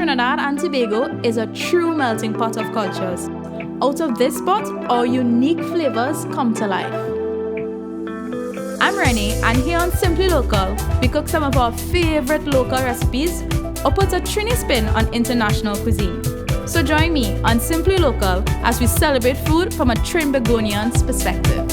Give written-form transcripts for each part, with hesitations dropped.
Trinidad and Tobago is a true melting pot of cultures. Out of this pot, our unique flavors come to life. I'm Renee, and here on Simply Local, we cook some of our favorite local recipes or put a Trini spin on international cuisine. So join me on Simply Local as we celebrate food from a Trinbagonian's perspective.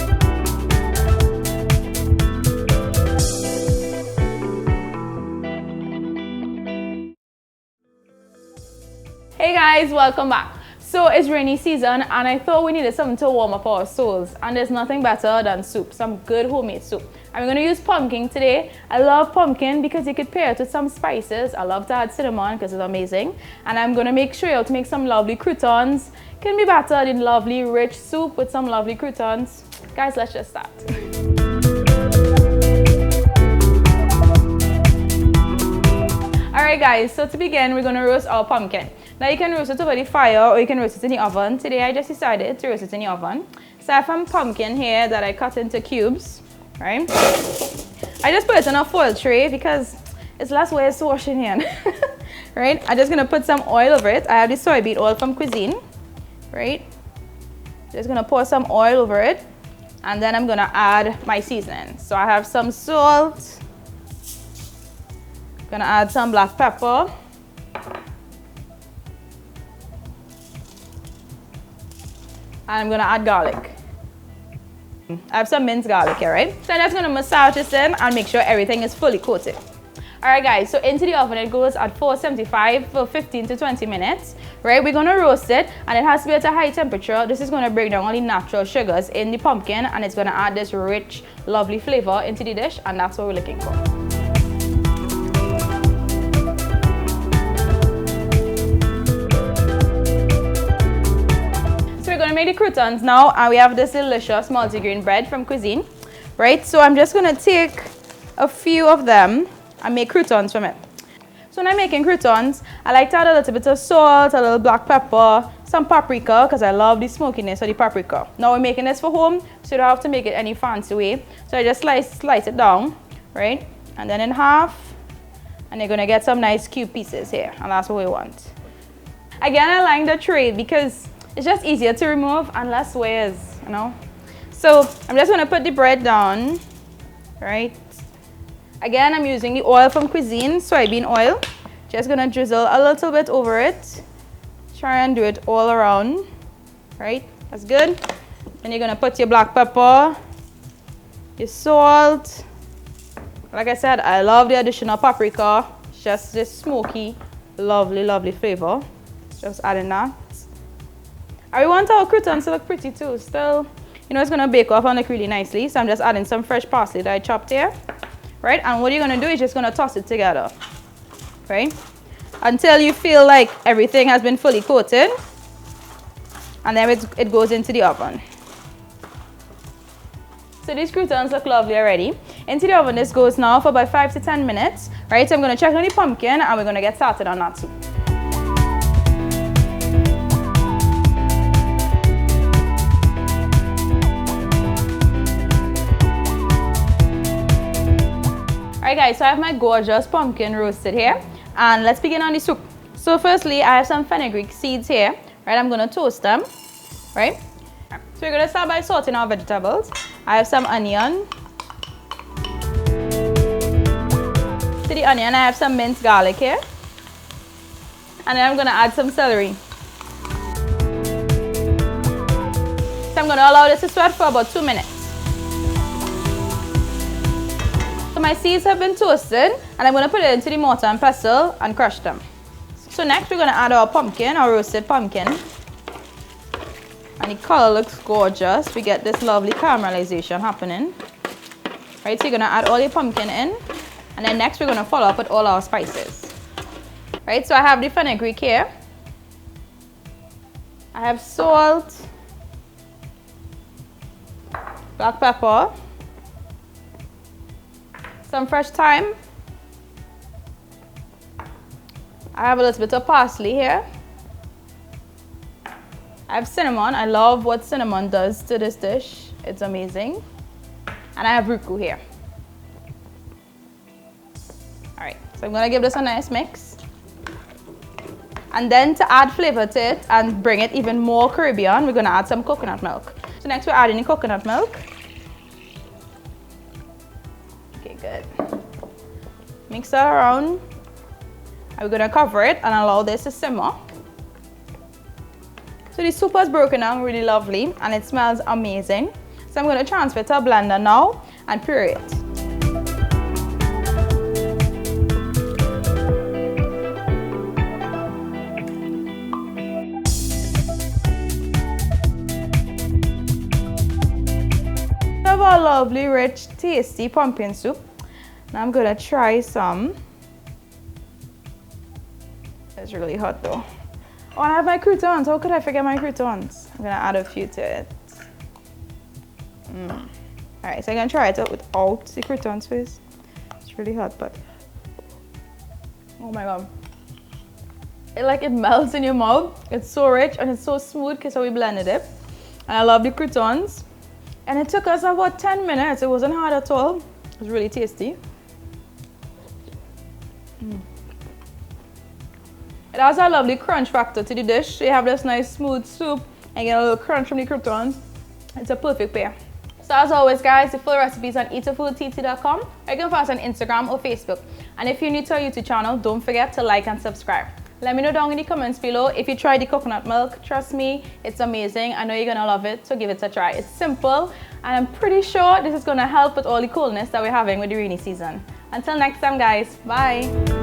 Hey guys, welcome back. So it's rainy season and I thought we needed something to warm up our souls, and there's nothing better than soup, some good homemade soup. And we're going to use pumpkin today. I love pumpkin because you could pair it with some spices. I love to add cinnamon because it's amazing. And I'm going to make sure to make some lovely croutons. Can be better than lovely rich soup with some lovely croutons. Guys, let's just start. Alright guys, so to begin, we're going to roast our pumpkin. Now you can roast it over the fire or you can roast it in the oven. Today I just decided to roast it in the oven. So I have some pumpkin here that I cut into cubes, right? I just put it in a foil tray because it's less ways to washing in, right? I'm just going to put some oil over it. I have the soybean oil from Cuisine, right? Just going to pour some oil over it, and then I'm going to add my seasoning. So I have some salt. Gonna add some black pepper. And I'm gonna add garlic. I have some minced garlic here, right? So I'm just gonna massage this in and make sure everything is fully coated. Alright guys, so into the oven it goes at 475 for 15 to 20 minutes, right? We're gonna roast it and it has to be at a high temperature. This is gonna break down all the natural sugars in the pumpkin and it's gonna add this rich, lovely flavor into the dish, and that's what we're looking for. We're going to make the croutons now, and we have this delicious multigrain bread from Cuisine, right? So I'm just going to take a few of them and make croutons from it. So when I'm making croutons, I like to add a little bit of salt, a little black pepper, some paprika because I love the smokiness of the paprika. Now we're making this for home, so you don't have to make it any fancy way. So I just slice it down, right? And then in half, and you're going to get some nice cube pieces here, and that's what we want. Again, I like the tray because it's just easier to remove and less ways, you know. So I'm just going to put the bread down, right? Again, I'm using the oil from Cuisine, soybean oil. Just going to drizzle a little bit over it. Try and do it all around, right? That's good. Then you're going to put your black pepper, your salt. Like I said, I love the additional paprika. It's just this smoky, lovely, lovely flavor. Just adding that. I want our croutons to look pretty too. Still, you know, it's going to bake off and look really nicely. So I'm just adding some fresh parsley that I chopped here, right? And what you're going to do is just going to toss it together, right? Until you feel like everything has been fully coated. And then it goes into the oven. So these croutons look lovely already. Into the oven this goes now for about 5 to 10 minutes, right? So I'm going to check on the pumpkin and we're going to get started on that soup. Alright guys, so I have my gorgeous pumpkin roasted here, and let's begin on the soup. So firstly, I have some fenugreek seeds here, right? I'm going to toast them, right? So we're going to start by sauteing our vegetables. I have some onion. To the onion, I have some minced garlic here. And then I'm going to add some celery. So I'm going to allow this to sweat for about 2 minutes. So my seeds have been toasted, and I'm going to put it into the mortar and pestle and crush them. So next we're going to add our pumpkin, our roasted pumpkin. And the color looks gorgeous. We get this lovely caramelization happening. Right, so you're going to add all your pumpkin in, and then next we're going to follow up with all our spices. Right, so I have the fenugreek here. I have salt, black pepper, some fresh thyme. I have a little bit of parsley here. I have cinnamon. I love what cinnamon does to this dish. It's amazing. And I have rucoux here. All right, so I'm gonna give this a nice mix. And then to add flavor to it and bring it even more Caribbean, we're gonna add some coconut milk. So next we're adding the coconut milk. Okay, good. Mix that around. And we're gonna cover it and allow this to simmer. So the soup has broken down really lovely and it smells amazing. So I'm gonna transfer it to a blender now and puree it. We have a lovely, rich, tasty pumpkin soup. Now I'm gonna try some. It's really hot though. Oh, and I have my croutons. How could I forget my croutons? I'm gonna add a few to it. Alright, so I'm gonna try it out without the croutons first. It's really hot, but oh my god. It melts in your mouth. It's so rich and it's so smooth because how we blended it. And I love the croutons. And it took us about 10 minutes. It wasn't hard at all. It was really tasty. It has a lovely crunch factor to the dish. So you have this nice smooth soup and you get a little crunch from the croutons. It's a perfect pair. So as always guys, the full recipes on eatahfoodtt.com, or you can find us on Instagram or Facebook. And if you're new to our YouTube channel, don't forget to like and subscribe. Let me know down in the comments below if you tried the coconut milk. Trust me, it's amazing. I know you're gonna love it, so give it a try. It's simple, and I'm pretty sure this is gonna help with all the coldness that we're having with the rainy season. Until next time guys, bye.